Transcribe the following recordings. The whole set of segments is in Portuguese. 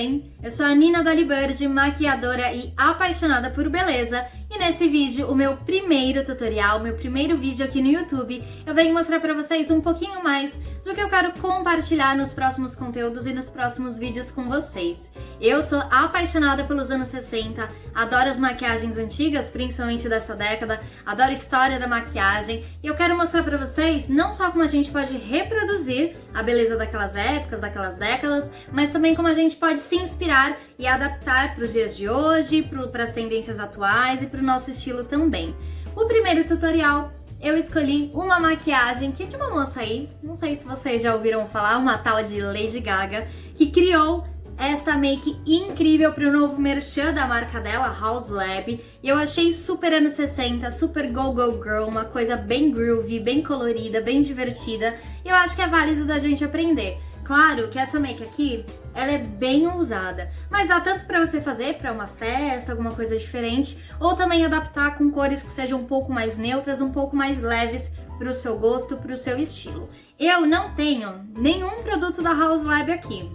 bem? Eu sou a Nina Dolly Bird, maquiadora e apaixonada por beleza, e nesse vídeo, o meu primeiro tutorial, meu primeiro vídeo aqui no YouTube, eu venho mostrar pra vocês um pouquinho mais do que eu quero compartilhar nos próximos conteúdos e nos próximos vídeos com vocês. Eu sou apaixonada pelos anos 60, adoro as maquiagens antigas, principalmente dessa década, adoro a história da maquiagem, e eu quero mostrar pra vocês não só como a gente pode reproduzir a beleza daquelas épocas, daquelas décadas, mas também como a gente pode se inspirar e adaptar para os dias de hoje, para as tendências atuais e para o nosso estilo também. O primeiro tutorial, eu escolhi uma maquiagem que é de uma moça aí, não sei se vocês já ouviram falar, uma tal de Lady Gaga, que criou esta make incrível para o novo merchan da marca dela, Haus Lab, e eu achei super anos 60, super go-go girl, uma coisa bem groovy, bem colorida, bem divertida, e eu acho que é válido da gente aprender. Claro que essa make aqui, ela é bem ousada, mas dá tanto pra você fazer para uma festa, alguma coisa diferente, ou também adaptar com cores que sejam um pouco mais neutras, um pouco mais leves pro seu gosto, pro seu estilo. Eu não tenho nenhum produto da Haus Lab aqui.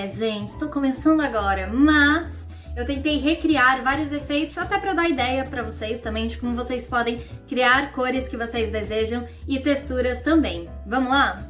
Gente, estou começando agora, mas eu tentei recriar vários efeitos até para dar ideia para vocês também de como vocês podem criar cores que vocês desejam e texturas também. Vamos lá?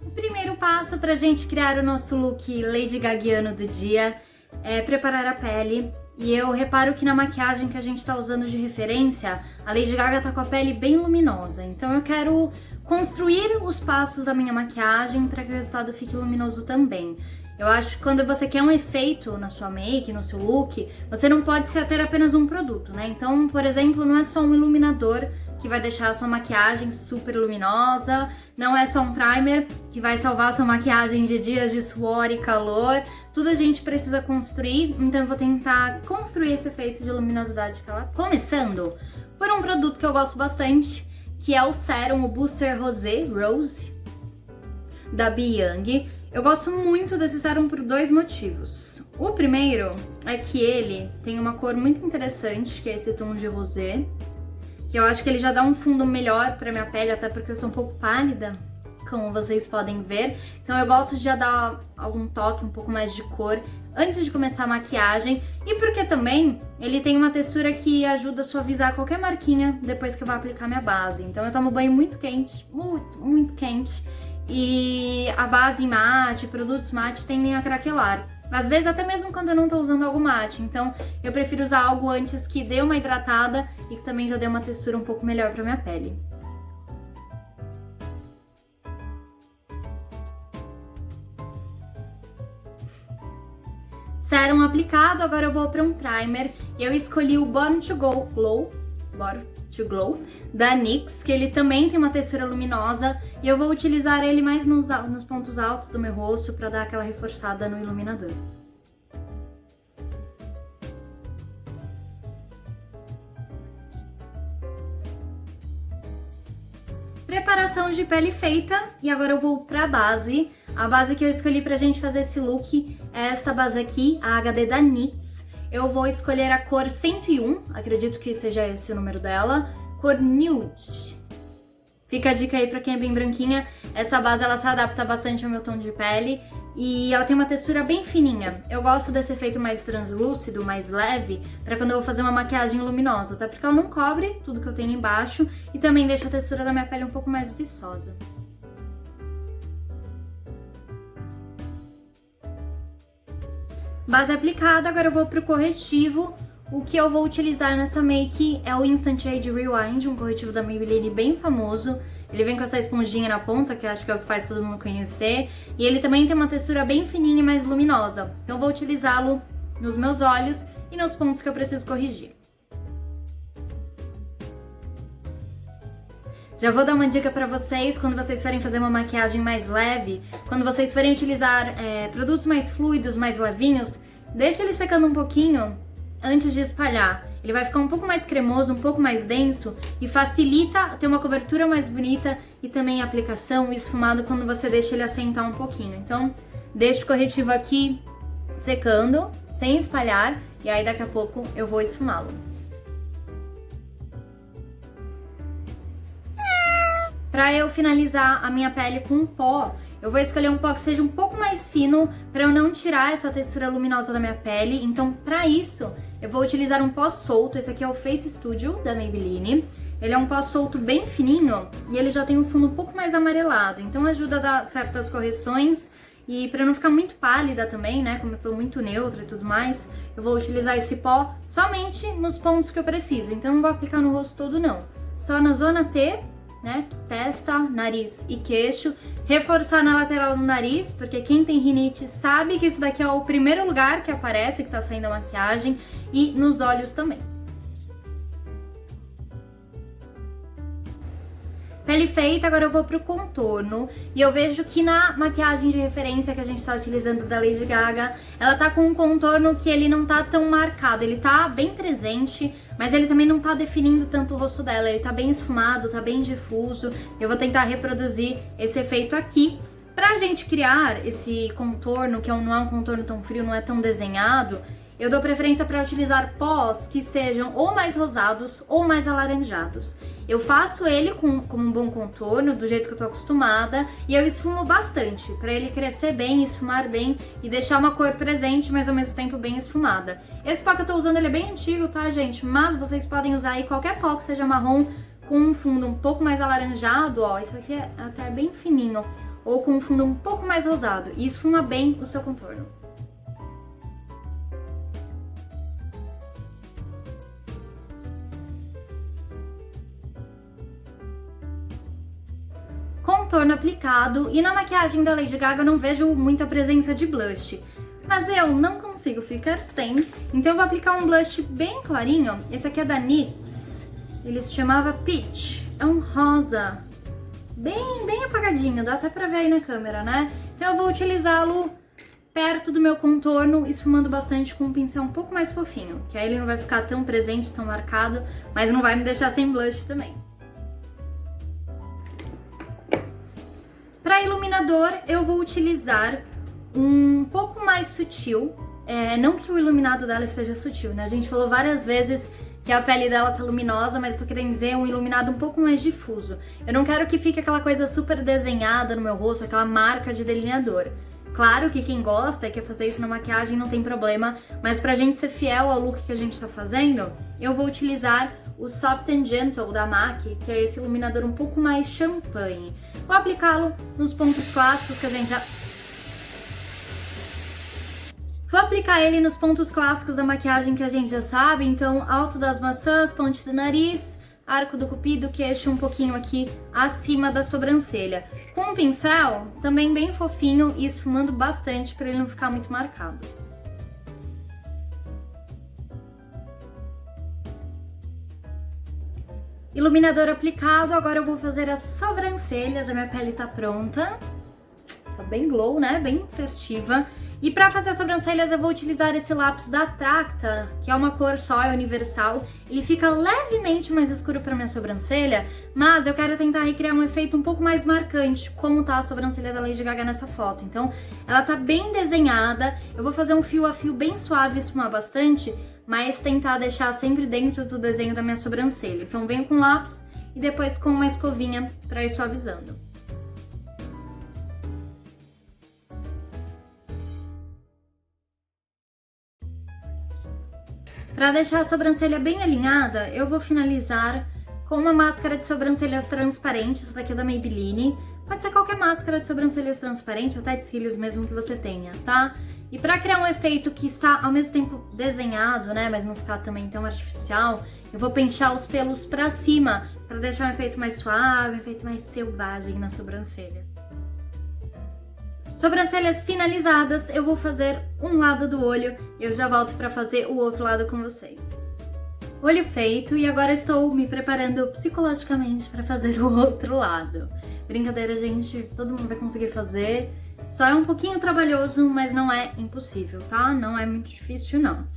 O primeiro passo para a gente criar o nosso look Lady Gagiano do dia é preparar a pele. E eu reparo que na maquiagem que a gente está usando de referência, a Lady Gaga tá com a pele bem luminosa. Então eu quero construir os passos da minha maquiagem para que o resultado fique luminoso também. Eu acho que quando você quer um efeito na sua make, no seu look, você não pode se ater a apenas um produto, né? Então, por exemplo, não é só um iluminador que vai deixar a sua maquiagem super luminosa, não é só um primer que vai salvar a sua maquiagem de dias de suor e calor, tudo a gente precisa construir, então eu vou tentar construir esse efeito de luminosidade que ela tem. Começando por um produto que eu gosto bastante, que é o Sérum, o Booster Rosé Rose, da Be Young. Eu gosto muito desse sérum por dois motivos. O primeiro é que ele tem uma cor muito interessante, que é esse tom de rosé, que eu acho que ele já dá um fundo melhor pra minha pele, até porque eu sou um pouco pálida, como vocês podem ver. Então eu gosto de já dar algum toque, um pouco mais de cor antes de começar a maquiagem. E porque também ele tem uma textura que ajuda a suavizar qualquer marquinha depois que eu vou aplicar minha base. Então eu tomo banho muito quente, muito quente. E a base mate, produtos mate tendem a craquelar. Às vezes até mesmo quando eu não tô usando algo mate, então eu prefiro usar algo antes que dê uma hidratada e que também já dê uma textura um pouco melhor pra minha pele. Sérum aplicado, agora eu vou para um primer. Eu escolhi o Born to Glow, da NYX, que ele também tem uma textura luminosa, e eu vou utilizar ele mais nos pontos altos do meu rosto para dar aquela reforçada no iluminador. Preparação de pele feita, e agora eu vou para a base. A base que eu escolhi pra gente fazer esse look é esta base aqui, a HD da NYX. Eu vou escolher a cor 101, acredito que seja esse o número dela, cor Nude. Fica a dica aí pra quem é bem branquinha, essa base ela se adapta bastante ao meu tom de pele e ela tem uma textura bem fininha. Eu gosto desse efeito mais translúcido, mais leve, pra quando eu vou fazer uma maquiagem luminosa, até porque ela não cobre tudo que eu tenho embaixo e também deixa a textura da minha pele um pouco mais viçosa. Base aplicada, agora eu vou pro corretivo. O que eu vou utilizar nessa make é o Instant Age Rewind, um corretivo da Maybelline bem famoso. Ele vem com essa esponjinha na ponta, que acho que é o que faz todo mundo conhecer. E ele também tem uma textura bem fininha e mais luminosa. Então eu vou utilizá-lo nos meus olhos e nos pontos que eu preciso corrigir. Já vou dar uma dica pra vocês, quando vocês forem fazer uma maquiagem mais leve, quando vocês forem utilizar produtos mais fluidos, mais levinhos, deixa ele secando um pouquinho antes de espalhar. Ele vai ficar um pouco mais cremoso, um pouco mais denso e facilita ter uma cobertura mais bonita e também a aplicação, o esfumado quando você deixa ele assentar um pouquinho. Então, deixa o corretivo aqui secando, sem espalhar, e aí daqui a pouco eu vou esfumá-lo. Pra eu finalizar a minha pele com pó, eu vou escolher um pó que seja um pouco mais fino para eu não tirar essa textura luminosa da minha pele. Então, para isso, eu vou utilizar um pó solto. Esse aqui é o Face Studio da Maybelline. Ele é um pó solto bem fininho e ele já tem um fundo um pouco mais amarelado. Então, ajuda a dar certas correções. E para não ficar muito pálida também, né, como eu tô muito neutra e tudo mais, eu vou utilizar esse pó somente nos pontos que eu preciso. Então não vou aplicar no rosto todo não. Só na zona T, né, testa, nariz e queixo. Reforçar na lateral do nariz, porque quem tem rinite sabe que esse daqui é o primeiro lugar que aparece, que tá saindo a maquiagem. E nos olhos também. Pele feita, agora eu vou pro contorno. E eu vejo que na maquiagem de referência que a gente tá utilizando da Lady Gaga, ela tá com um contorno que ele não tá tão marcado. Ele tá bem presente, mas ele também não tá definindo tanto o rosto dela. Ele tá bem esfumado, tá bem difuso. Eu vou tentar reproduzir esse efeito aqui. Pra gente criar esse contorno, que não é um contorno tão frio, não é tão desenhado, eu dou preferência para utilizar pós que sejam ou mais rosados ou mais alaranjados. Eu faço ele com um bom contorno, do jeito que eu tô acostumada, e eu esfumo bastante, para ele crescer bem, esfumar bem e deixar uma cor presente, mas ao mesmo tempo bem esfumada. Esse pó que eu tô usando, ele é bem antigo, tá, gente? Mas vocês podem usar aí qualquer pó que seja marrom com um fundo um pouco mais alaranjado, ó, isso aqui é até bem fininho, ou com um fundo um pouco mais rosado, e esfuma bem o seu contorno. Contorno aplicado, e na maquiagem da Lady Gaga eu não vejo muita presença de blush, mas eu não consigo ficar sem, então eu vou aplicar um blush bem clarinho. Esse aqui é da NYX, ele se chamava Peach, é um rosa, bem apagadinho, dá até pra ver aí na câmera, né? Então eu vou utilizá-lo perto do meu contorno, esfumando bastante com um pincel um pouco mais fofinho, que aí ele não vai ficar tão presente, tão marcado, mas não vai me deixar sem blush também. Para iluminador, eu vou utilizar um pouco mais sutil, não que o iluminado dela esteja sutil, né? A gente falou várias vezes que a pele dela tá luminosa, mas eu tô querendo dizer um iluminado um pouco mais difuso. Eu não quero que fique aquela coisa super desenhada no meu rosto, aquela marca de delineador. Claro que quem gosta e quer fazer isso na maquiagem não tem problema, mas pra gente ser fiel ao look que a gente tá fazendo, eu vou utilizar o Soft and Gentle da MAC, que é esse iluminador um pouco mais champanhe. Vou aplicá-lo nos pontos clássicos que a gente já... Vou aplicar ele nos pontos clássicos da maquiagem que a gente já sabe, então alto das maçãs, ponte do nariz, arco do cupido, queixo um pouquinho aqui acima da sobrancelha. Com um pincel também bem fofinho e esfumando bastante para ele não ficar muito marcado. Iluminador aplicado, agora eu vou fazer as sobrancelhas, a minha pele tá pronta. Tá bem glow, né? Bem festiva. E pra fazer as sobrancelhas eu vou utilizar esse lápis da Tracta, que é uma cor só, é universal. Ele fica levemente mais escuro pra minha sobrancelha, mas eu quero tentar recriar um efeito um pouco mais marcante, como tá a sobrancelha da Lady Gaga nessa foto. Então, ela tá bem desenhada, eu vou fazer um fio a fio bem suave, esfumar bastante, mas tentar deixar sempre dentro do desenho da minha sobrancelha. Então, venho com lápis e depois com uma escovinha pra ir suavizando. Para deixar a sobrancelha bem alinhada, eu vou finalizar com uma máscara de sobrancelhas transparente, essa daqui é da Maybelline. Pode ser qualquer máscara de sobrancelhas transparente, ou até de cílios mesmo que você tenha, tá? E para criar um efeito que está ao mesmo tempo desenhado, né, mas não ficar também tão artificial, eu vou pentear os pelos para cima, para deixar um efeito mais suave, um efeito mais selvagem na sobrancelha. Sobrancelhas finalizadas, eu vou fazer um lado do olho e eu já volto para fazer o outro lado com vocês. Olho feito e agora estou me preparando psicologicamente para fazer o outro lado. Brincadeira, gente, todo mundo vai conseguir fazer. Só é um pouquinho trabalhoso, mas não é impossível, tá? Não é muito difícil, não.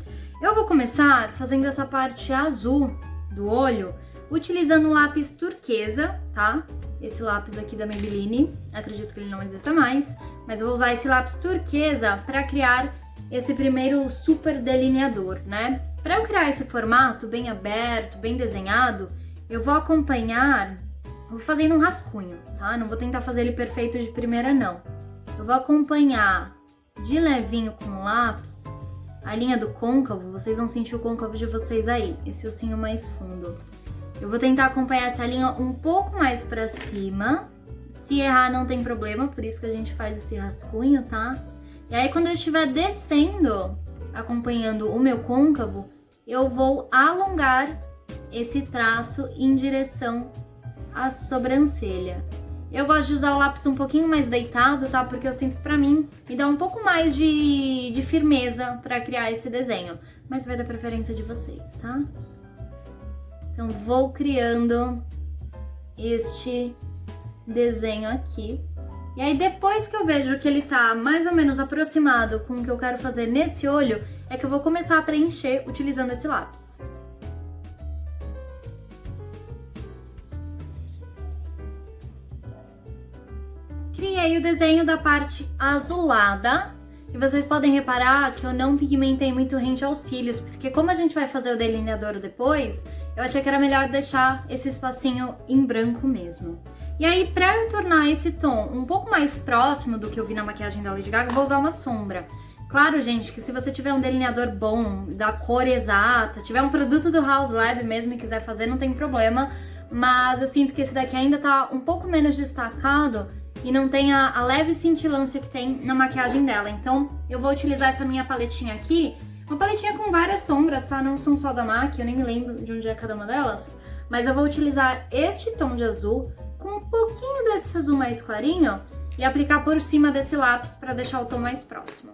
Eu vou começar fazendo essa parte azul do olho, utilizando o lápis turquesa, tá? Esse lápis aqui da Maybelline, acredito que ele não exista mais, mas eu vou usar esse lápis turquesa para criar esse primeiro super delineador, né? Para eu criar esse formato bem aberto, bem desenhado, eu vou fazendo um rascunho, tá? Não vou tentar fazer ele perfeito de primeira, não. eu vou acompanhar de levinho com o lápis a linha do côncavo. Vocês vão sentir o côncavo de vocês aí, esse ossinho mais fundo. Eu vou tentar acompanhar essa linha um pouco mais pra cima. Se errar não tem problema, por isso que a gente faz esse rascunho, tá? E aí quando eu estiver descendo, acompanhando o meu côncavo, eu vou alongar esse traço em direção à sobrancelha. Eu gosto de usar o lápis um pouquinho mais deitado, tá? Porque eu sinto que pra mim me dá um pouco mais de firmeza pra criar esse desenho. Mas vai da preferência de vocês, tá? Então vou criando este desenho aqui. E aí depois que eu vejo que ele tá mais ou menos aproximado com o que eu quero fazer nesse olho, é que eu vou começar a preencher utilizando esse lápis. Criei o desenho da parte azulada. E vocês podem reparar que eu não pigmentei muito rente aos cílios, porque como a gente vai fazer o delineador depois, eu achei que era melhor deixar esse espacinho em branco mesmo. E aí, pra eu tornar esse tom um pouco mais próximo do que eu vi na maquiagem da Lady Gaga, eu vou usar uma sombra. Claro, gente, que se você tiver um delineador bom, da cor exata, tiver um produto do House Lab mesmo e quiser fazer, não tem problema. Mas eu sinto que esse daqui ainda tá um pouco menos destacado e não tem a leve cintilância que tem na maquiagem dela. Então, eu vou utilizar essa minha paletinha aqui, uma paletinha com várias sombras, tá? Não são só da MAC, eu nem me lembro de onde é cada uma delas. Mas eu vou utilizar este tom de azul com um pouquinho desse azul mais clarinho e aplicar por cima desse lápis para deixar o tom mais próximo.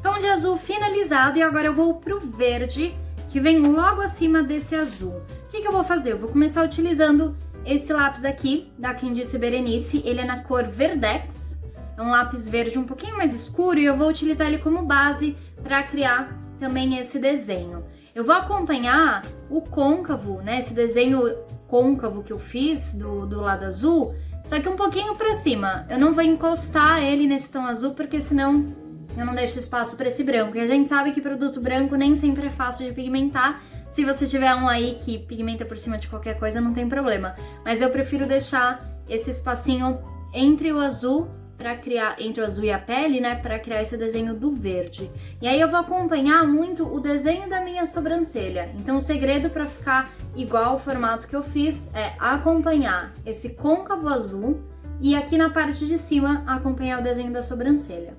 Tom de azul finalizado e agora eu vou pro verde, que vem logo acima desse azul. O que eu vou fazer? Eu vou começar utilizando esse lápis aqui, da Candice Berenice, ele é na cor Verdex, é um lápis verde um pouquinho mais escuro e eu vou utilizar ele como base para criar também esse desenho. Eu vou acompanhar o côncavo, né, esse desenho côncavo que eu fiz do lado azul, só que um pouquinho para cima. Eu não vou encostar ele nesse tom azul porque senão eu não deixo espaço para esse branco. E a gente sabe que produto branco nem sempre é fácil de pigmentar. Se você tiver um aí que pigmenta por cima de qualquer coisa, não tem problema. Mas eu prefiro deixar esse espacinho entre o azul para criar, entre o azul e a pele, né, para criar esse desenho do verde. E aí eu vou acompanhar muito o desenho da minha sobrancelha. Então o segredo para ficar igual ao formato que eu fiz é acompanhar esse côncavo azul e aqui na parte de cima acompanhar o desenho da sobrancelha.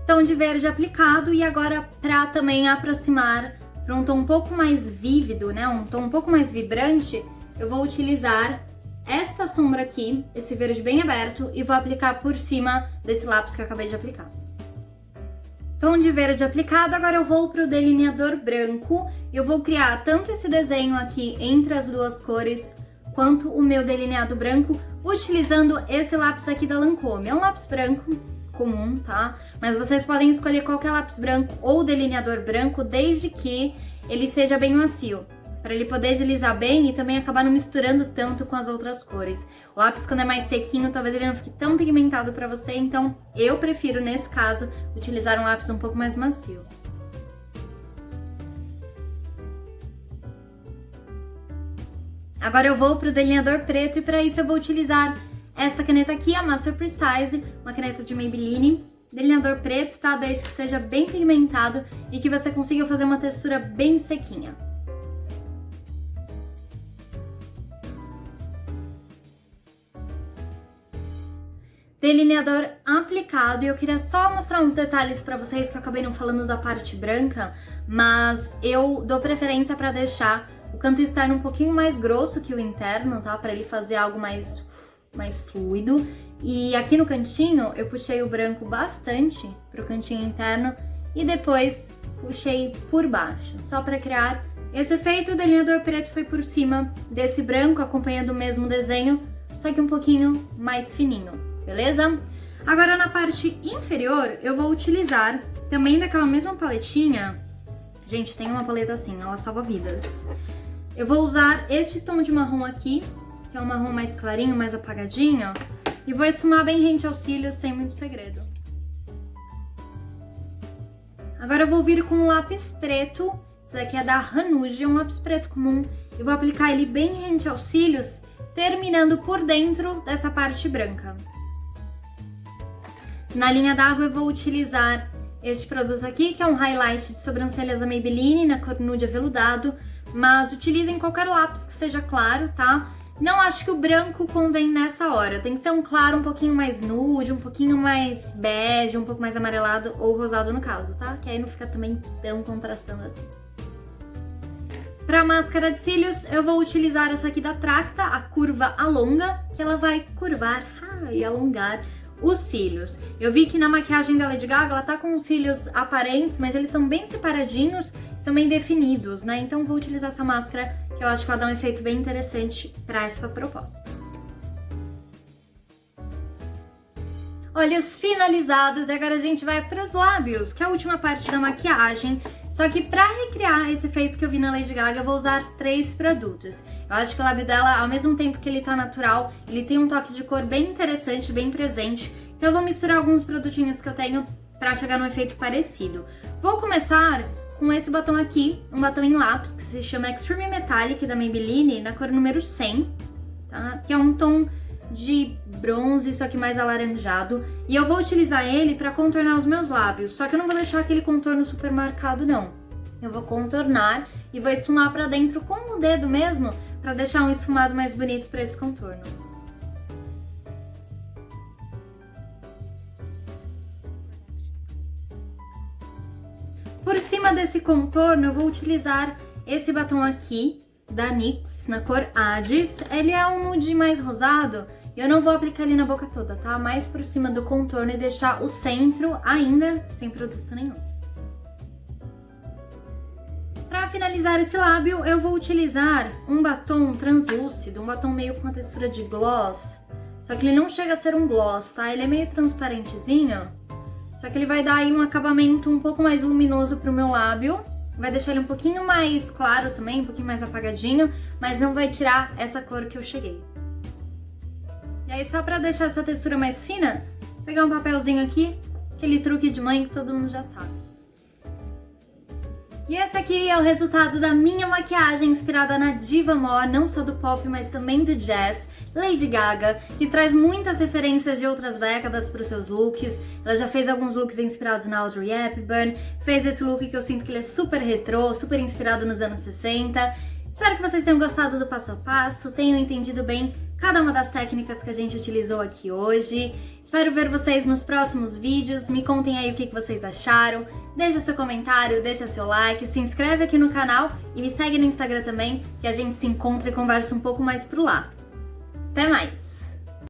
Tom de verde aplicado e agora para também aproximar para um tom um pouco mais vívido, né, um tom um pouco mais vibrante, eu vou utilizar esta sombra aqui, esse verde bem aberto, e vou aplicar por cima desse lápis que eu acabei de aplicar. Tom de verde aplicado, agora eu vou para o delineador branco, eu vou criar tanto esse desenho aqui entre as duas cores, quanto o meu delineado branco, utilizando esse lápis aqui da Lancôme. É um lápis branco comum, tá? Mas vocês podem escolher qualquer lápis branco ou delineador branco, desde que ele seja bem macio, para ele poder deslizar bem e também acabar não misturando tanto com as outras cores. O lápis, quando é mais sequinho, talvez ele não fique tão pigmentado para você, então eu prefiro, nesse caso, utilizar um lápis um pouco mais macio. Agora eu vou para o delineador preto e para isso eu vou utilizar esta caneta aqui, a Master Precise, uma caneta de Maybelline, delineador preto, tá? Desde que seja bem pigmentado e que você consiga fazer uma textura bem sequinha. Delineador aplicado e eu queria só mostrar uns detalhes pra vocês que eu acabei não falando da parte branca, mas eu dou preferência pra deixar o canto externo um pouquinho mais grosso que o interno, tá? Pra ele fazer algo mais fluido. E aqui no cantinho eu puxei o branco bastante pro cantinho interno e depois puxei por baixo, só para criar esse efeito. O delineador preto foi por cima desse branco, acompanhando o mesmo desenho, só que um pouquinho mais fininho, beleza? Agora na parte inferior eu vou utilizar também daquela mesma paletinha. Gente, tem uma paleta assim, ela salva vidas. Eu vou usar este tom de marrom aqui, que é um marrom mais clarinho, mais apagadinho, e vou esfumar bem rente aos cílios, sem muito segredo. Agora eu vou vir com um lápis preto, esse daqui é da Hanuge, um lápis preto comum, eu vou aplicar ele bem rente aos cílios, terminando por dentro dessa parte branca. Na linha d'água eu vou utilizar este produto aqui, que é um highlight de sobrancelhas da Maybelline, na cor nude aveludado, mas utilizem qualquer lápis que seja claro, tá? Não acho que o branco convém nessa hora, tem que ser um claro um pouquinho mais nude, um pouquinho mais bege, um pouco mais amarelado ou rosado no caso, tá? Que aí não fica também tão contrastando assim. Para máscara de cílios, eu vou utilizar essa aqui da Tracta, a curva Alonga, que ela vai curvar e alongar os cílios. Eu vi que na maquiagem da Lady Gaga ela tá com os cílios aparentes, mas eles estão bem separadinhos, também definidos, né? Então vou utilizar essa máscara, que eu acho que vai dar um efeito bem interessante para essa proposta. Olhos finalizados, e agora a gente vai para os lábios, que é a última parte da maquiagem. Só que para recriar esse efeito que eu vi na Lady Gaga, eu vou usar 3 produtos. Eu acho que o lábio dela, ao mesmo tempo que ele tá natural, ele tem um toque de cor bem interessante, bem presente. Então eu vou misturar alguns produtinhos que eu tenho para chegar num efeito parecido. Vou começar com esse batom aqui, um batom em lápis, que se chama Extreme Metallic, da Maybelline, na cor número 100, tá? Que é um tom de bronze, só que mais alaranjado. E eu vou utilizar ele para contornar os meus lábios, só que eu não vou deixar aquele contorno super marcado, não. Eu vou contornar e vou esfumar para dentro com o dedo mesmo, para deixar um esfumado mais bonito para esse contorno. Por cima desse contorno, eu vou utilizar esse batom aqui, da NYX, na cor Hades. Ele é um nude mais rosado, e eu não vou aplicar ele na boca toda, tá? Mais por cima do contorno e deixar o centro ainda sem produto nenhum. Para finalizar esse lábio, eu vou utilizar um batom translúcido, um batom meio com a textura de gloss, só que ele não chega a ser um gloss, tá? Ele é meio transparentezinho, só que ele vai dar aí um acabamento um pouco mais luminoso pro meu lábio. Vai deixar ele um pouquinho mais claro também, um pouquinho mais apagadinho, mas não vai tirar essa cor que eu cheguei. E aí, só pra deixar essa textura mais fina, vou pegar um papelzinho aqui, aquele truque de mãe que todo mundo já sabe. E esse aqui é o resultado da minha maquiagem inspirada na diva maior, não só do pop, mas também do jazz, Lady Gaga, que traz muitas referências de outras décadas para os seus looks. Ela já fez alguns looks inspirados na Audrey Hepburn, fez esse look que eu sinto que ele é super retrô, super inspirado nos anos 60. Espero que vocês tenham gostado do passo a passo, tenham entendido bem cada uma das técnicas que a gente utilizou aqui hoje. Espero ver vocês nos próximos vídeos, me contem aí o que vocês acharam, deixa seu comentário, deixa seu like, se inscreve aqui no canal e me segue no Instagram também, que a gente se encontra e conversa um pouco mais por lá. Até mais!